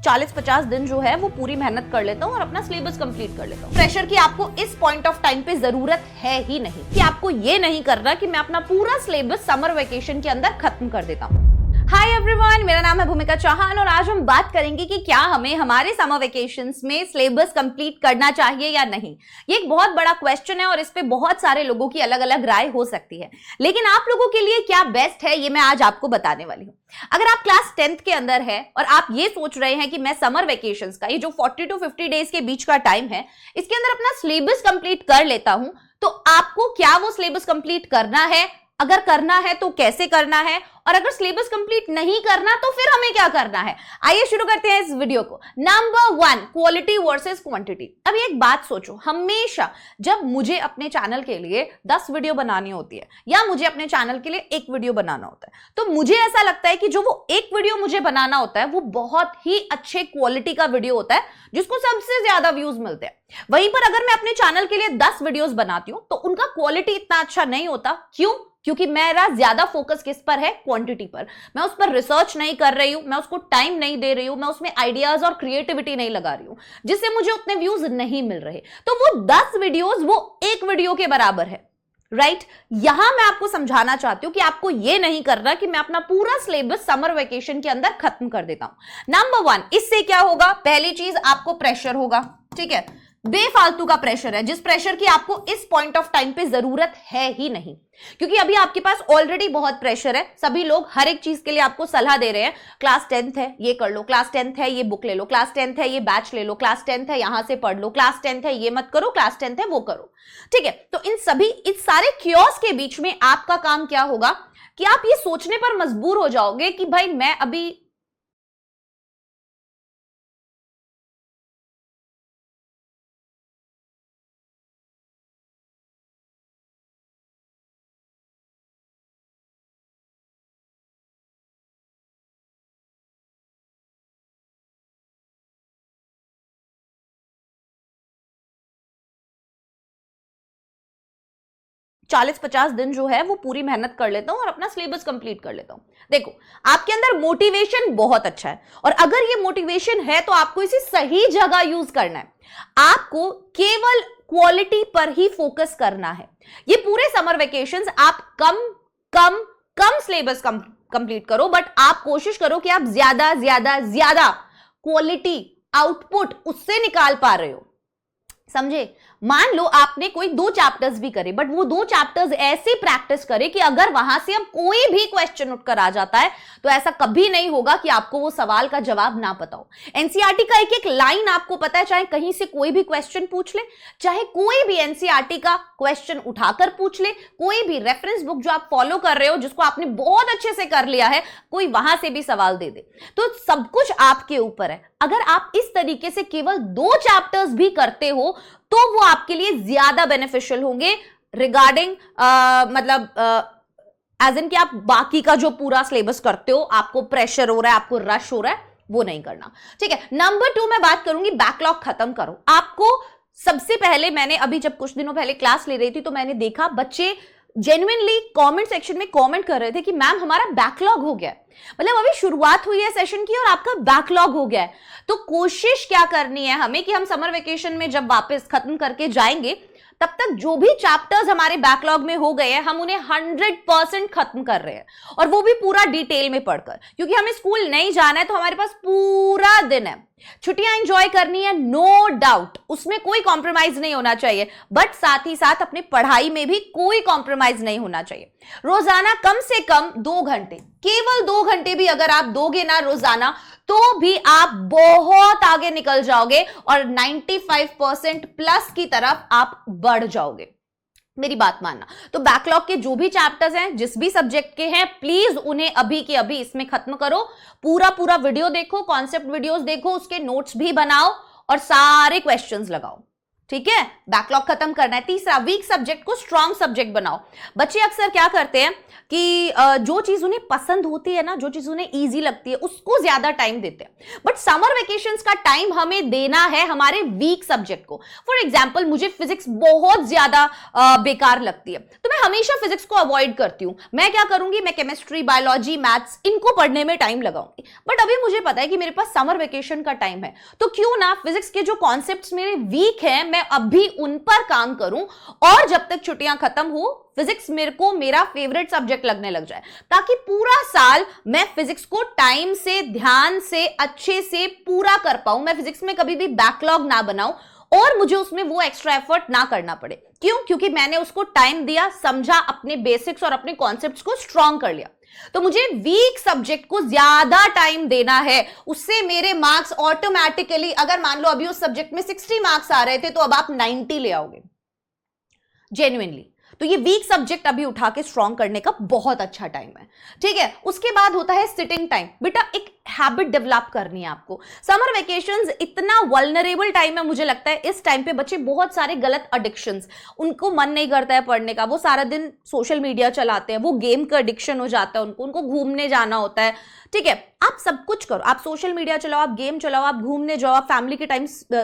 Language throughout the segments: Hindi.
40-50 दिन जो है वो पूरी मेहनत कर लेता हूँ और अपना सिलेबस कंप्लीट कर लेता हूँ। प्रेशर की आपको इस पॉइंट ऑफ टाइम पे जरूरत है ही नहीं कि आपको ये नहीं करना कि मैं अपना पूरा सिलेबस समर वेकेशन के अंदर खत्म कर देता हूँ। हाय एवरीवन, मेरा नाम है भूमिका चौहान और आज हम बात करेंगे कि क्या हमें हमारे समर वेकेशंस में सिलेबस कंप्लीट करना चाहिए या नहीं। ये एक बहुत बड़ा क्वेश्चन है और इस पे बहुत सारे लोगों की अलग अलग राय हो सकती है, लेकिन आप लोगों के लिए क्या बेस्ट है ये मैं आज आपको बताने वाली हूँ। अगर आप क्लास 10th के अंदर है और आप ये सोच रहे हैं कि मैं समर वेकेशंस का ये जो 40 to 50 डेज के बीच का टाइम है इसके अंदर अपना सिलेबस कंप्लीट कर लेता हूं, तो आपको क्या वो सिलेबस कंप्लीट करना है, अगर करना है तो कैसे करना है, और अगर सिलेबस कंप्लीट नहीं करना तो फिर हमें क्या करना है। आइए शुरू करते हैं इस वीडियो को। Number 1, quality versus quantity. अब एक बात सोचो, हमेशा जब मुझे अपने चैनल के लिए 10 वीडियो बनानी होती है या मुझे अपने चैनल के लिए एक वीडियो बनाना होता है, तो मुझे ऐसा लगता है कि जो वो एक वीडियो मुझे बनाना होता है वो बहुत ही अच्छे क्वालिटी का वीडियो होता है जिसको सबसे ज्यादा व्यूज मिलते हैं। वहीं पर अगर मैं अपने चैनल के लिए 10 वीडियोस बनाती हूं तो उनका क्वालिटी इतना अच्छा नहीं होता। क्यों? क्योंकि मेरा ज्यादा फोकस किस पर है? क्वांटिटी पर। मैं उस पर रिसर्च नहीं कर रही हूं, मैं उसको टाइम नहीं दे रही हूं, मैं उसमें आइडियाज और क्रिएटिविटी नहीं लगा रही हूं, जिससे मुझे उतने व्यूज नहीं मिल रहे। तो वो 10 वीडियोस वो एक वीडियो के बराबर है, राइट? यहां मैं आपको समझाना चाहती हूं कि आपको यह नहीं करना कि मैं अपना पूरा सिलेबस समर वेकेशन के अंदर खत्म कर देता हूं। नंबर 1, इससे क्या होगा? पहली चीज, आपको प्रेशर होगा, ठीक है? बेफालतू का प्रेशर है, जिस प्रेशर की आपको इस पॉइंट ऑफ टाइम पे जरूरत है ही नहीं, क्योंकि अभी आपके पास ऑलरेडी बहुत प्रेशर है। सभी लोग हर एक चीज के लिए आपको सलाह दे रहे हैं, क्लास 10th है ये कर लो, क्लास 10th है ये बुक ले लो, क्लास 10th है ये बैच ले लो, क्लास 10th है यहां से पढ़ लो, क्लास 10th है ये मत करो, क्लास 10th है वो करो, ठीक है? तो इस सारे क्योस के बीच में आपका काम क्या होगा कि आप ये सोचने पर मजबूर हो जाओगे कि भाई मैं अभी 40-50 दिन जो है वो पूरी मेहनत कर लेता हूं और अपना सिलेबस कंप्लीट कर लेता हूं। देखो, आपके अंदर मोटिवेशन बहुत अच्छा है और अगर ये मोटिवेशन है तो आपको इसे सही जगह यूज करना है। आपको केवल क्वालिटी पर ही फोकस करना है। ये पूरे समर वेकेशंस आप कम सिलेबस कंप्लीट करो, बट आप कोशिश करो कि आप ज्यादा ज्यादा ज्यादा क्वालिटी आउटपुट उससे निकाल पा रहे हो, समझे? मान लो आपने कोई 2 चैप्टर्स भी करे, बट वो 2 चैप्टर्स ऐसे प्रैक्टिस करे कि अगर वहां से अब कोई भी क्वेश्चन उठकर आ जाता है तो ऐसा कभी नहीं होगा कि आपको वो सवाल का जवाब ना पता हो। एनसीईआरटी का एक एक लाइन आपको पता है, चाहे कहीं से कोई भी क्वेश्चन पूछ ले, चाहे कोई भी एनसीईआरटी का क्वेश्चन उठाकर पूछ ले, कोई भी रेफरेंस बुक जो आप फॉलो कर रहे हो जिसको आपने बहुत अच्छे से कर लिया है, कोई वहां से भी सवाल दे दे, तो सब कुछ आपके ऊपर है। अगर आप इस तरीके से केवल 2 चैप्टर्स भी करते हो तो वो आपके लिए ज्यादा बेनिफिशियल होंगे रिगार्डिंग एज इन कि आप बाकी का जो पूरा सिलेबस करते हो, आपको प्रेशर हो रहा है, आपको रश हो रहा है, वो नहीं करना, ठीक है? नंबर 2 मैं बात करूंगी बैकलॉग खत्म करो। आपको सबसे पहले, मैंने अभी जब कुछ दिनों पहले क्लास ले रही थी तो मैंने देखा बच्चे जेन्युइनली कमेंट सेक्शन में कमेंट कर रहे थे कि मैम हमारा बैकलॉग हो गया है। मतलब अभी शुरुआत हुई है सेशन की और आपका बैकलॉग हो गया है। तो कोशिश क्या करनी है हमें कि हम समर वेकेशन में जब वापस खत्म करके जाएंगे तब तक जो भी चैप्टर्स हमारे बैकलॉग में हो गए हैं हम उन्हें 100% खत्म कर रहे हैं, और वो भी पूरा डिटेल में पढ़कर, क्योंकि हमें स्कूल नहीं जाना है तो हमारे पास पूरा दिन है। छुट्टियां एंजॉय करनी है, नो डाउट, उसमें कोई कॉम्प्रोमाइज नहीं होना चाहिए, बट साथ ही साथ अपनी पढ़ाई में भी कोई कॉम्प्रोमाइज नहीं होना चाहिए। रोजाना कम से कम 2 घंटे, केवल 2 घंटे भी अगर आप दोगे ना रोजाना, तो भी आप बहुत आगे निकल जाओगे और 95% प्लस की तरफ आप बढ़ जाओगे। मेरी बात मानना। तो बैकलॉग के जो भी चैप्टर्स हैं, जिस भी सब्जेक्ट के हैं, प्लीज उन्हें अभी के अभी इसमें खत्म करो। पूरा वीडियो देखो, कॉन्सेप्ट वीडियोस देखो, उसके नोट्स भी बनाओ और सारे क्वेश्चंस लगाओ, ठीक है, बैकलॉग खत्म करना है। तीसरा, वीक सब्जेक्ट को स्ट्रॉन्ग सब्जेक्ट बनाओ। बच्चे अक्सर क्या करते हैं कि जो चीज उन्हें पसंद होती है ना, जो चीज उन्हें इजी लगती है, उसको ज्यादा टाइम देते हैं। बट समर वेकेशंस का टाइम हमें देना है हमारे वीक सब्जेक्ट को। फॉर एग्जाम्पल, मुझे फिजिक्स बहुत ज्यादा बेकार लगती है, तो मैं हमेशा फिजिक्स को अवॉइड करती हूं। मैं क्या करूंगी, मैं केमिस्ट्री, बायोलॉजी, मैथ्स, इनको पढ़ने में टाइम लगाऊंगी। बट अभी मुझे पता है कि मेरे पास समर वेकेशन का टाइम है, तो क्यों ना फिजिक्स के जो कॉन्सेप्ट्स मेरे वीक हैं, मैं अभी उन पर काम करूं, और जब तक छुट्टियां खत्म हो फिजिक्स मेरे को मेरा फेवरेट सब्जेक्ट लगने लग जाए, ताकि पूरा साल मैं फिजिक्स को टाइम से, ध्यान से, अच्छे से पूरा कर पाऊं। मैं फिजिक्स में कभी भी बैकलॉग ना बनाऊं और मुझे उसमें वो एक्स्ट्रा एफर्ट ना करना पड़े। क्यों? क्योंकि मैंने उसको टाइम दिया, समझा, अपने बेसिक्स और अपने कॉन्सेप्ट्स को स्ट्रॉन्ग कर लिया। तो मुझे वीक सब्जेक्ट को ज्यादा टाइम देना है, उससे मेरे मार्क्स ऑटोमेटिकली, अगर मान लो अभी उस सब्जेक्ट में 60 मार्क्स आ रहे थे, तो अब आप 90 ले आओगे जेन्युइनली। तो ये वीक सब्जेक्ट अभी उठा के स्ट्रॉन्ग करने का बहुत अच्छा टाइम है, ठीक है। उसके बाद होता है सिटिंग टाइम। बेटा एक हैबिट डेवलप करनी है आपको। समर वेकेशंस इतना वल्नरेबल टाइम है, मुझे लगता है इस टाइम पे बच्चे बहुत सारे गलत एडिक्शंस, उनको मन नहीं करता है पढ़ने का, वो सारा दिन सोशल मीडिया चलाते हैं, वो गेम का एडिक्शन हो जाता है उनको घूमने जाना होता है, ठीक है। आप सब कुछ करो, आप सोशल मीडिया चलाओ, आप गेम चलाओ, आप घूमने जाओ, आप फैमिली के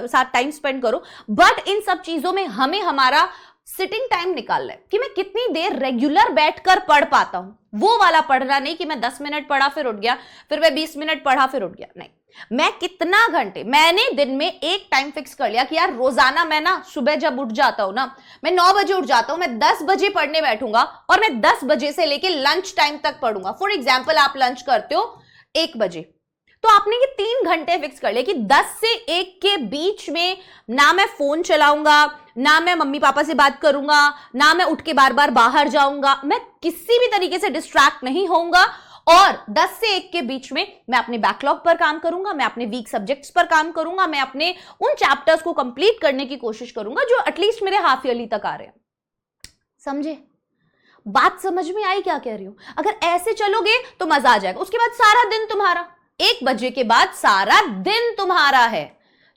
साथ टाइम स्पेंड करो, बट इन सब चीजों में हमें हमारा सिटिंग टाइम निकालना है कि मैं कितनी देर रेगुलर बैठकर पढ़ पाता हूं। वो वाला पढ़ना नहीं कि मैं 10 मिनट पढ़ा फिर उठ गया, फिर मैं 20 मिनट पढ़ा फिर उठ गया, नहीं। मैं कितना घंटे, मैंने दिन में एक टाइम फिक्स कर लिया कि यार रोजाना मैं ना सुबह जब उठ जाता हूं ना, मैं 9 बजे उठ जाता हूं, मैं 10 बजे पढ़ने बैठूंगा और मैं 10 बजे से लेके लंच टाइम तक पढ़ूंगा। फॉर एग्जाम्पल, आप लंच करते हो 1 बजे, तो आपने ये 3 घंटे फिक्स कर लिया कि 10 से 1 के बीच में ना मैं फोन चलाऊंगा, ना मैं मम्मी पापा से बात करूंगा, ना मैं उठ के बार बार बाहर जाऊंगा, मैं किसी भी तरीके से डिस्ट्रैक्ट नहीं होऊंगा, और 10 से 1 के बीच में मैं अपने बैकलॉग पर काम करूंगा, मैं अपने वीक सब्जेक्ट्स पर काम करूंगा, मैं अपने उन चैप्टर्स को कंप्लीट करने की कोशिश करूंगा जो एटलीस्ट मेरे हाफ ईयरली तक आ रहे हैं। समझे? बात समझ में आई क्या कह रही हूं? अगर ऐसे चलोगे तो मजा आ जाएगा। उसके बाद सारा दिन तुम्हारा, 1 बजे के बाद सारा दिन तुम्हारा है।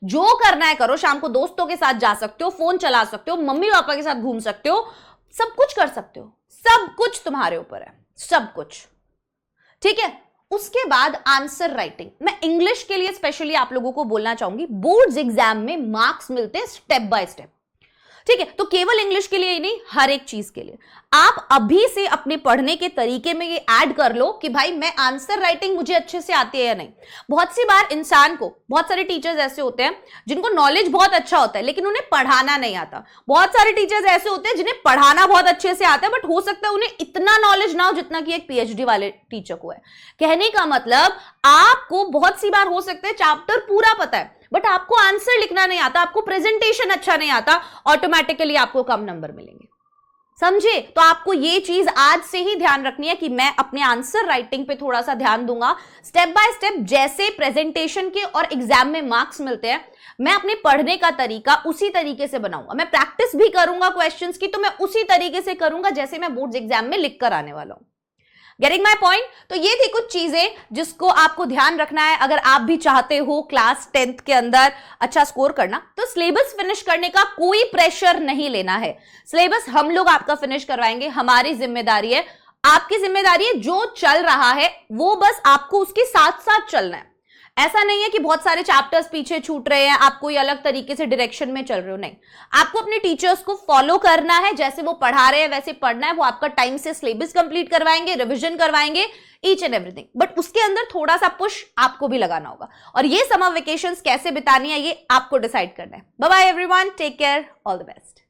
जो करना है करो, शाम को दोस्तों के साथ जा सकते हो, फोन चला सकते हो, मम्मी पापा के साथ घूम सकते हो, सब कुछ कर सकते हो, सब कुछ तुम्हारे ऊपर है, सब कुछ, ठीक है। उसके बाद आंसर राइटिंग। मैं इंग्लिश के लिए स्पेशली आप लोगों को बोलना चाहूंगी, बोर्ड्स एग्जाम में मार्क्स मिलते हैं स्टेप बाय स्टेप, ठीक है। तो केवल इंग्लिश के लिए ही नहीं, हर एक चीज के लिए आप अभी से अपने पढ़ने के तरीके में ये ऐड कर लो कि भाई मैं आंसर राइटिंग मुझे अच्छे से आती है या नहीं। बहुत सी बार इंसान को, बहुत सारे टीचर्स ऐसे होते हैं जिनको नॉलेज बहुत अच्छा होता है लेकिन उन्हें पढ़ाना नहीं आता। बहुत सारे टीचर्स ऐसे होते हैं जिन्हें पढ़ाना बहुत अच्छे से आता है, बट हो सकता है उन्हें इतना नॉलेज ना हो जितना कि एक PhD वाले टीचर को है। कहने का मतलब, आपको बहुत सी बार हो सकता है चैप्टर पूरा पता है बट आपको आंसर लिखना नहीं आता, आपको प्रेजेंटेशन अच्छा नहीं आता, ऑटोमेटिकली आपको कम नंबर मिलेंगे। समझे? तो आपको ये चीज आज से ही ध्यान रखनी है कि मैं अपने आंसर राइटिंग पे थोड़ा सा ध्यान दूंगा। स्टेप बाय स्टेप जैसे प्रेजेंटेशन के और एग्जाम में मार्क्स मिलते हैं, मैं अपने पढ़ने का तरीका उसी तरीके से बनाऊंगा। मैं प्रैक्टिस भी करूंगा क्वेश्चंस की, तो मैं उसी तरीके से करूंगा जैसे मैं बोर्ड्स एग्जाम में लिख कर आने वाला हूं। Getting my point? तो ये थी कुछ चीजें जिसको आपको ध्यान रखना है अगर आप भी चाहते हो क्लास 10th के अंदर अच्छा स्कोर करना। तो सिलेबस फिनिश करने का कोई प्रेशर नहीं लेना है, सिलेबस हम लोग आपका फिनिश करवाएंगे, हमारी जिम्मेदारी है। आपकी जिम्मेदारी है जो चल रहा है वो बस आपको उसके साथ साथ चलना है। ऐसा नहीं है कि बहुत सारे चैप्टर्स पीछे छूट रहे हैं, आप कोई अलग तरीके से डायरेक्शन में चल रहे हो, नहीं। आपको अपने टीचर्स को फॉलो करना है, जैसे वो पढ़ा रहे हैं वैसे पढ़ना है। वो आपका टाइम से सिलेबस कंप्लीट करवाएंगे, रिवीजन करवाएंगे, ईच एंड एवरीथिंग, बट उसके अंदर थोड़ा सा पुश आपको भी लगाना होगा। और ये समर वेकेशंस कैसे बितानी है ये आपको डिसाइड करना है। Bye bye everyone, take care, all the best.